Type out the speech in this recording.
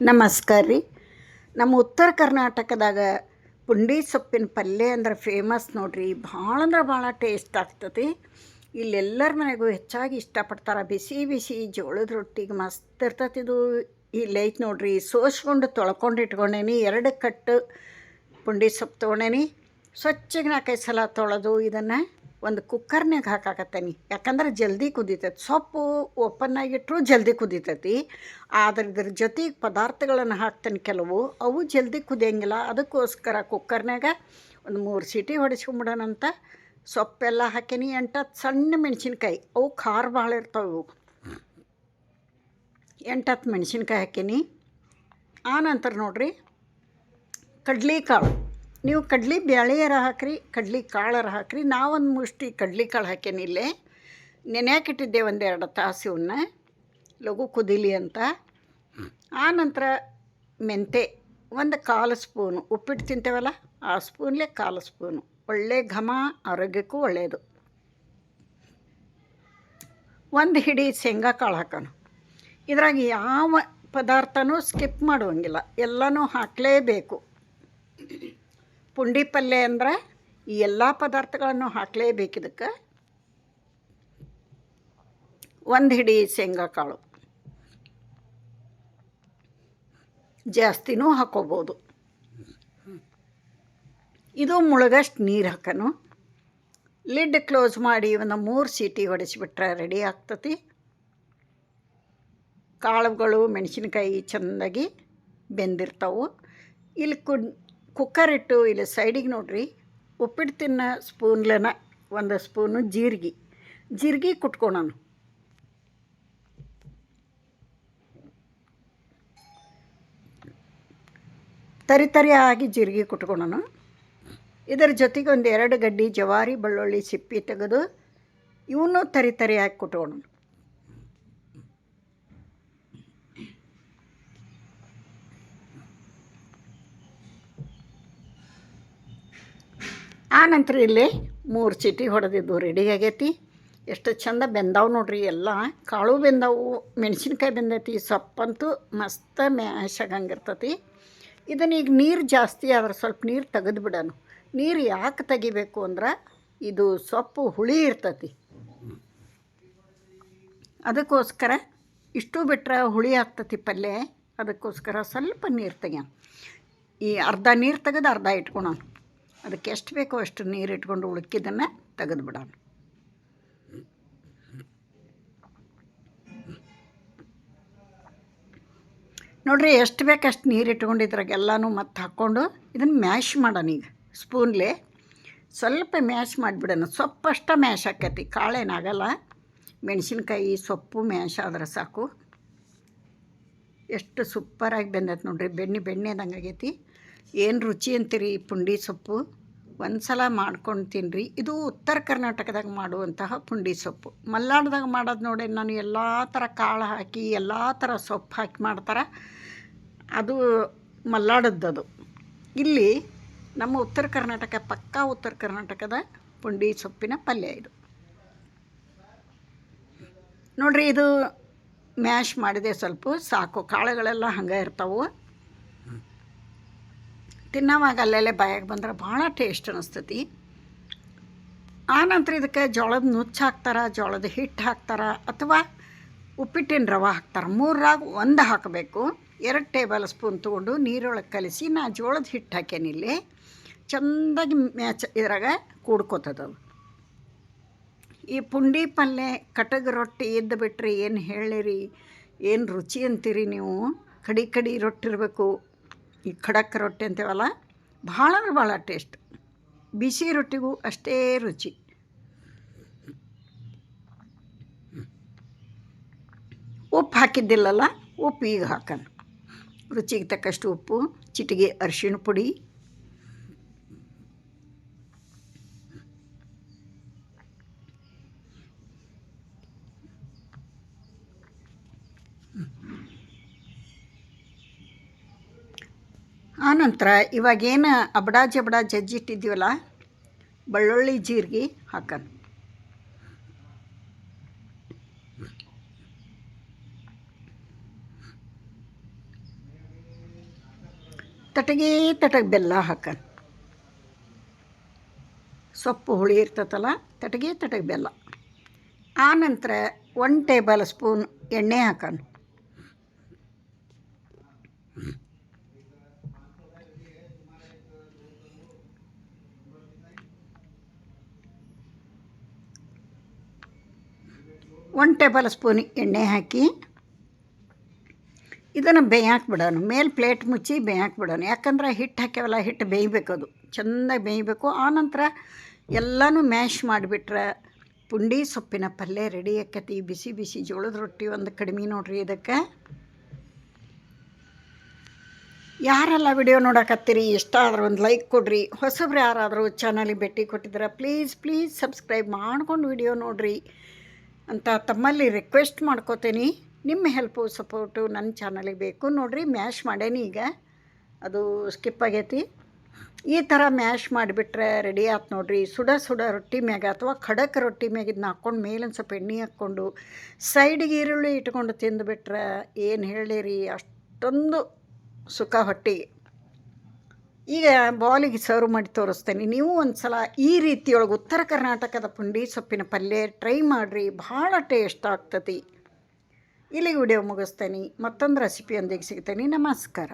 ನಮಸ್ಕಾರ ರೀ. ನಮ್ಮ ಉತ್ತರ ಕರ್ನಾಟಕದಾಗ ಪುಂಡಿ ಸೊಪ್ಪಿನ ಪಲ್ಯ ಅಂದ್ರೆ ಫೇಮಸ್ ನೋಡ್ರಿ. ಭಾಳ ಅಂದ್ರೆ ಭಾಳ ಟೇಸ್ಟ್ ಆಗ್ತದೆ. ಇಲ್ಲೆಲ್ಲರ ಮನೆಗೂ ಹೆಚ್ಚಾಗಿ ಇಷ್ಟಪಡ್ತಾರೆ. ಬಿಸಿ ಬಿಸಿ ಜೋಳದ ರೊಟ್ಟಿಗೆ ಮಸ್ತ್ ಇರ್ತದೆ ಇದು. ಇಲ್ಲೈತೆ ನೋಡ್ರಿ, ಸೋಸ್ಕೊಂಡು ತೊಳ್ಕೊಂಡು ಇಟ್ಕೊಂಡೇನಿ. 2 ಕಟ್ಟು ಪುಂಡಿ ಸೊಪ್ಪು ತೊಗೊಂಡೇನಿ. ಸ್ವಚ್ಛಗೆ 4-5 ಸಲ ತೊಳೆದು ಇದನ್ನು ಒಂದು ಕುಕ್ಕರ್ನಾಗ ಹಾಕಾಕತ್ತೇನಿ. ಯಾಕಂದ್ರೆ ಜಲ್ದಿ ಕುದೀತೈತಿ. ಸೊಪ್ಪು ಓಪನ್ ಆಗಿಟ್ರೂ ಜಲ್ದಿ ಕುದೀತೈತಿ. ಆದರೆ ಇದ್ರ ಜೊತೆಗೆ ಪದಾರ್ಥಗಳನ್ನು ಹಾಕ್ತೇನೆ ಕೆಲವು, ಅವು ಜಲ್ದಿ ಕುದಿಯಂಗಿಲ್ಲ. ಅದಕ್ಕೋಸ್ಕರ ಕುಕ್ಕರ್ನಾಗ ಒಂದು 3 ಸೀಟಿ ಹೊಡಿಸ್ಕೊಂಬಿಡೋಣಂತ ಸೊಪ್ಪೆಲ್ಲ ಹಾಕೀನಿ. 8-10 ಸಣ್ಣ ಮೆಣಸಿನ್ಕಾಯಿ, ಅವು ಖಾರ ಭಾಳ ಇರ್ತಾವೆ. ಇವು 8-10 ಮೆಣಸಿನ್ಕಾಯಿ ಹಾಕೀನಿ. ಆನಂತರ ನೋಡ್ರಿ, ಕಡ್ಲೆಕಾಳು. ನೀವು ಕಡ್ಲೆ ಬೇಳೆಯರ ಹಾಕ್ರಿ, ಕಡ್ಲೆ ಕಾಳರ ಹಾಕ್ರಿ. ನಾವೊಂದು ಮುಷ್ಟಿ ಕಡ್ಲೆ ಕಾಳು ಹಾಕೇನಿ. ಇಲ್ಲೇ ನೆನೆಯಾಕಿಟ್ಟಿದ್ದೆ 1-2 ತಾಸು ಇವನ್ನ ಲಘು ಕುದೀಲಿ ಅಂತ. ಆನಂತರ ಮೆಂತೆ 1/4 ಸ್ಪೂನು. ಉಪ್ಪಿಟ್ಟು ತಿಂತೇವಲ್ಲ ಆ ಸ್ಪೂನ್ಲೆ 1/4 ಸ್ಪೂನು. ಒಳ್ಳೆ ಘಮ, ಆರೋಗ್ಯಕ್ಕೂ ಒಳ್ಳೆಯದು. 1 ಹಿಡಿ ಶೇಂಗಾ ಕಾಳು ಹಾಕೋಣ. ಇದ್ರಾಗ ಯಾವ ಪದಾರ್ಥನೂ ಸ್ಕಿಪ್ ಮಾಡುವಂಗಿಲ್ಲ, ಎಲ್ಲನೂ ಹಾಕಲೇಬೇಕು. ಪುಂಡಿ ಪಲ್ಯ ಅಂದ್ರೆ ಈ ಎಲ್ಲ ಪದಾರ್ಥಗಳನ್ನು ಹಾಕಲೇಬೇಕು. ಇದಕ್ಕೆ 1 ಹಿಡಿ ಶೇಂಗಾ ಕಾಳು, ಜಾಸ್ತಿನೂ ಹಾಕೋಬೋದು. ಇದು ಮುಳುಗಷ್ಟು ನೀರು ಹಾಕೋಣ. ಲಿಡ್ ಕ್ಲೋಸ್ ಮಾಡಿ ಒಂದು 3 ಸೀಟಿ ಹೊಡಿಸಿಬಿಟ್ರೆ ರೆಡಿ ಆಗ್ತತಿ. ಕಾಳುಗಳು ಮೆಣಸಿನ್ಕಾಯಿ ಚೆಂದಾಗಿ ಬೆಂದಿರ್ತಾವೆ. ಇಲ್ಲಿ ಕುಕ್ಕರ್ ಇಟ್ಟು ಇಲ್ಲಿ ಸೈಡಿಗೆ ನೋಡ್ರಿ, ಉಪ್ಪಿಟ್ಟು ತಿನ್ನೋ ಸ್ಪೂನ್ಲೆನ 1 ಸ್ಪೂನು ಜೀರಿಗೆ ಕುಟ್ಕೊಳೋಣ. ತರಿಯಾಗಿ ಜೀರಿಗೆ ಕುಟ್ಕೊಳೋಣ. ಇದರ ಜೊತೆಗೆ 1-2 ಗಡ್ಡಿ ಜವಾರಿ ಬೆಳ್ಳುಳ್ಳಿ ಸಿಪ್ಪಿ ತೆಗೆದು ಇವನು ತರಿಯಾಗಿ ಕುಟ್ಕೊಳೋಣ. ಆನಂತರ ಇಲ್ಲಿ 3 ಸೀಟಿ ಹೊಡೆದಿದ್ದು ರೆಡಿ ಆಗೈತಿ. ಎಷ್ಟು ಚಂದ ಬೆಂದಾವು ನೋಡ್ರಿ. ಎಲ್ಲ ಕಾಳು ಬೆಂದಾವು, ಮೆಣಸಿನ್ಕಾಯಿ ಬೆಂದೈತಿ, ಸೊಪ್ಪಂತೂ ಮಸ್ತ್ ಮ್ಯಾಶ್ ಆಗಂಗಿರ್ತತಿ. ಇದನ್ನ ಈಗ ನೀರು ಜಾಸ್ತಿ ಆದ್ರೆ ಸ್ವಲ್ಪ ನೀರು ತೆಗೆದು ಬಿಡೋಣ. ನೀರು ಯಾಕೆ ತೆಗಿಬೇಕು ಅಂದ್ರೆ ಇದು ಸೊಪ್ಪು ಹುಳಿ ಇರ್ತತಿ, ಅದಕ್ಕೋಸ್ಕರ. ಇಷ್ಟು ಬಿಟ್ಟರೆ ಹುಳಿ ಆಗ್ತತಿ ಪಲ್ಯ, ಅದಕ್ಕೋಸ್ಕರ ಸ್ವಲ್ಪ ನೀರು ತೆಗ್ಯೋಣ. ಈ ಅರ್ಧ ನೀರು ತೆಗೆದು ಅರ್ಧ ಇಟ್ಕೊಳೋಣ. ಅದಕ್ಕೆ ಎಷ್ಟು ಬೇಕೋ ಅಷ್ಟು ನೀರು ಇಟ್ಕೊಂಡು ಉಳುಕಿದ್ದನ್ನು ತೆಗೆದು ಬಿಡೋಣ. ನೋಡಿರಿ, ಎಷ್ಟು ಬೇಕಷ್ಟು ನೀರು ಇಟ್ಕೊಂಡಿದ್ರಾಗೆಲ್ಲನೂ ಮತ್ತೆ ಹಾಕ್ಕೊಂಡು ಇದನ್ನು ಮ್ಯಾಶ್ ಮಾಡೋಣ. ಈಗ ಸ್ಪೂನ್ಲೆ ಸ್ವಲ್ಪ ಮ್ಯಾಶ್ ಮಾಡಿಬಿಡೋಣ. ಸೊಪ್ಪಷ್ಟ ಮ್ಯಾಶ್ ಆಕೈತಿ, ಕಾಳೇನಾಗಲ್ಲ. ಮೆಣಸಿನ್ಕಾಯಿ ಸೊಪ್ಪು ಮ್ಯಾಶ್ ಆದ್ರೆ ಸಾಕು. ಎಷ್ಟು ಸೂಪರಾಗಿ ಬೆಂದೈತೆ ನೋಡ್ರಿ. ಬೆಣ್ಣೆದಂಗೆ ಆಗೈತಿ. ಏನು ರುಚಿ ಅಂತೀರಿ ಪುಂಡಿ ಸೊಪ್ಪು. ಒಂದು ಸಲ ಮಾಡ್ಕೊಂಡು ತಿನ್ನಿರಿ. ಇದು ಉತ್ತರ ಕರ್ನಾಟಕದಾಗ ಮಾಡುವಂತಹ ಪುಂಡಿ ಸೊಪ್ಪು. ಮಲೆನಾಡ್ದಾಗ ಮಾಡೋದು ನೋಡಿ, ನಾನು ಎಲ್ಲ ಥರ ಕಾಳು ಹಾಕಿ ಎಲ್ಲ ಥರ ಸೊಪ್ಪು ಹಾಕಿ ಮಾಡ್ತಾರೆ. ಅದು ಮಲೆನಾಡದ್ದು. ಇಲ್ಲಿ ನಮ್ಮ ಉತ್ತರ ಕರ್ನಾಟಕ, ಪಕ್ಕಾ ಉತ್ತರ ಕರ್ನಾಟಕದ ಪುಂಡಿ ಸೊಪ್ಪಿನ ಪಲ್ಯ ಇದು ನೋಡ್ರಿ. ಇದು ಮ್ಯಾಶ್ ಮಾಡಿದೆ ಸ್ವಲ್ಪ ಸಾಕು. ಕಾಳುಗಳೆಲ್ಲ ಹಂಗೆ ಇರ್ತಾವೆ. ತಿನ್ನೋವಾಗ ಅಲ್ಲೆಲ್ಲೇ ಬಾಯಾಗೆ ಬಂದ್ರೆ ಭಾಳ ಟೇಸ್ಟ್ ಅನ್ನಿಸ್ತತಿ. ಆನಂತರ ಇದಕ್ಕೆ ಜೋಳದ ನುಚ್ಚು ಹಾಕ್ತಾರೆ, ಜೋಳದ ಹಿಟ್ಟು ಹಾಕ್ತಾರೆ, ಅಥವಾ ಉಪ್ಪಿಟ್ಟಿನ ರವೆ ಹಾಕ್ತಾರೆ. 3ರಾಗ 1 ಹಾಕಬೇಕು. 2 ಟೇಬಲ್ ಸ್ಪೂನ್ ತೊಗೊಂಡು ನೀರೊಳಗೆ ಕಲಿಸಿ ನಾ ಜೋಳದ ಹಿಟ್ಟು ಹಾಕೇನಿಲ್ಲಿ ಚೆಂದಾಗಿ ಮ್ಯಾಚ್ ಇದ್ರಾಗ ಕೂಡ್ಕೋತದವು. ಈ ಪುಂಡಿ ಪಲ್ಯ ಕಟಗ್ ರೊಟ್ಟಿ ಇದ್ದು ಬಿಟ್ರಿ ಏನು ಹೇಳಿರಿ, ಏನು ರುಚಿ ಅಂತೀರಿ ನೀವು. ಕಡಿ ರೊಟ್ಟಿ ಇರಬೇಕು. ಈ ಖಡಕ್ ರೊಟ್ಟಿ ಅಂತೀವಲ್ಲ, ಭಾಳ ಅಂದ್ರೆ ಭಾಳ ಟೇಸ್ಟ್. ಬಿಸಿ ರೊಟ್ಟಿಗೂ ಅಷ್ಟೇ ರುಚಿ. ಉಪ್ಪು ಹಾಕಿದ್ದಿಲ್ಲಲ್ಲ, ಉಪ್ಪು ಈಗ ಹಾಕೋಣ. ರುಚಿಗೆ ತಕ್ಕಷ್ಟು ಉಪ್ಪು, ಚಿಟಿಗೆ ಅರಿಶಿಣ ಪುಡಿ, ಆನಂತರ ಇವಾಗೇನು ಅಬಡ ಜಬಡ ಜಜ್ಜಿಟ್ಟಿದ್ದೀವಲ್ಲ, ಬೆಳ್ಳುಳ್ಳಿ ಜೀರಿಗೆ ಹಾಕೋಣ. ತಟಗೆ ಬೆಲ್ಲ ಹಾಕೋಣ. ಸೊಪ್ಪು ಹುಳಿ ಇರ್ತೈತಲ್ಲ, ತಟಗೆ ಬೆಲ್ಲ. ಆನಂತರ 1 ಟೇಬಲ್ ಸ್ಪೂನ್ ಎಣ್ಣೆ ಹಾಕೋಣ. ಒಂದು ಟೇಬಲ್ ಸ್ಪೂನ್ ಎಣ್ಣೆ ಹಾಕಿ ಇದನ್ನು ಬೇಯಕ್ಕೆ ಬಿಡೋಣ. ಮೇಲೆ ಪ್ಲೇಟ್ ಮುಚ್ಚಿ ಬೇಯಕ್ಕೆ ಬಿಡೋಣ. ಯಾಕಂದ್ರೆ ಹಿಟ್ಟು ಹಾಕ್ಯವಲ್ಲ, ಹಿಟ್ಟು ಬೇಯಬೇಕದು, ಚೆಂದಾಗಿ ಬೇಯಬೇಕು. ಆನಂತರ ಎಲ್ಲನೂ ಮ್ಯಾಶ್ ಮಾಡಿಬಿಟ್ರೆ ಪುಂಡಿ ಸೊಪ್ಪಿನ ಪಲ್ಯ ರೆಡಿ ಆಕೈತಿ. ಬಿಸಿ ಬಿಸಿ ಜೋಳದ ರೊಟ್ಟಿ ಒಂದು ಕಡಿಮೆ ನೋಡ್ರಿ. ಇದಕ್ಕೆ ಯಾರೆಲ್ಲ ವಿಡಿಯೋ ನೋಡಕತ್ತೀರಿ, ಇಷ್ಟ ಆದ್ರೆ ಒಂದು ಲೈಕ್ ಕೊಡ್ರಿ. ಹೊಸಬ್ರು ಯಾರಾದರೂ ಚಾನಲಿಗೆ ಭೇಟಿ ಕೊಟ್ಟಿದ್ರೆ ಪ್ಲೀಸ್ ಸಬ್ಸ್ಕ್ರೈಬ್ ಮಾಡ್ಕೊಂಡು ವಿಡಿಯೋ ನೋಡ್ರಿ ಅಂತ ತಮ್ಮಲ್ಲಿ ರಿಕ್ವೆಸ್ಟ್ ಮಾಡ್ಕೋತೀನಿ. ನಿಮ್ಮ ಹೆಲ್ಪು ಸಪೋರ್ಟು ನನ್ನ ಚಾನಲಿಗೆ ಬೇಕು ನೋಡ್ರಿ. ಮ್ಯಾಶ್ ಮಾಡೇನಿ, ಈಗ ಅದು ಸ್ಕಿಪ್ ಆಗೈತಿ. ಈ ಥರ ಮ್ಯಾಶ್ ಮಾಡಿಬಿಟ್ರೆ ರೆಡಿ ಆಯ್ತು ನೋಡ್ರಿ. ಸುಡ ರೊಟ್ಟಿ ಮ್ಯಾಗ ಅಥವಾ ಖಡಕ್ ರೊಟ್ಟಿ ಮ್ಯಾಗ ಇದನ್ನ ಹಾಕ್ಕೊಂಡು ಮೇಲೊಂದು ಸ್ವಲ್ಪ ಎಣ್ಣೆ ಹಾಕ್ಕೊಂಡು ಸೈಡಿಗೆ ಈರುಳ್ಳಿ ಇಟ್ಕೊಂಡು ತಿಂದುಬಿಟ್ರೆ ಏನು ಹೇಳಿರಿ, ಅಷ್ಟೊಂದು ಸುಖ ಹೊಟ್ಟಿಗೆ. ಈಗ ಬಾಲಿಗೆ ಸರ್ವ್ ಮಾಡಿ ತೋರಿಸ್ತೇನೆ. ನೀವು ಒಂದು ಸಲ ಈ ರೀತಿಯೊಳಗೆ ಉತ್ತರ ಕರ್ನಾಟಕದ ಪುಂಡಿ ಸೊಪ್ಪಿನ ಪಲ್ಯ ಟ್ರೈ ಮಾಡಿರಿ, ಭಾಳ ಟೇಸ್ಟ್ ಆಗ್ತತಿ. ಇಲ್ಲಿಗೆ ವಿಡಿಯೋ ಮುಗಿಸ್ತೇನೆ. ಮತ್ತೊಂದು ರೆಸಿಪಿಯೊಂದಿಗೆ ಸಿಗ್ತೇನೆ. ನಮಸ್ಕಾರ.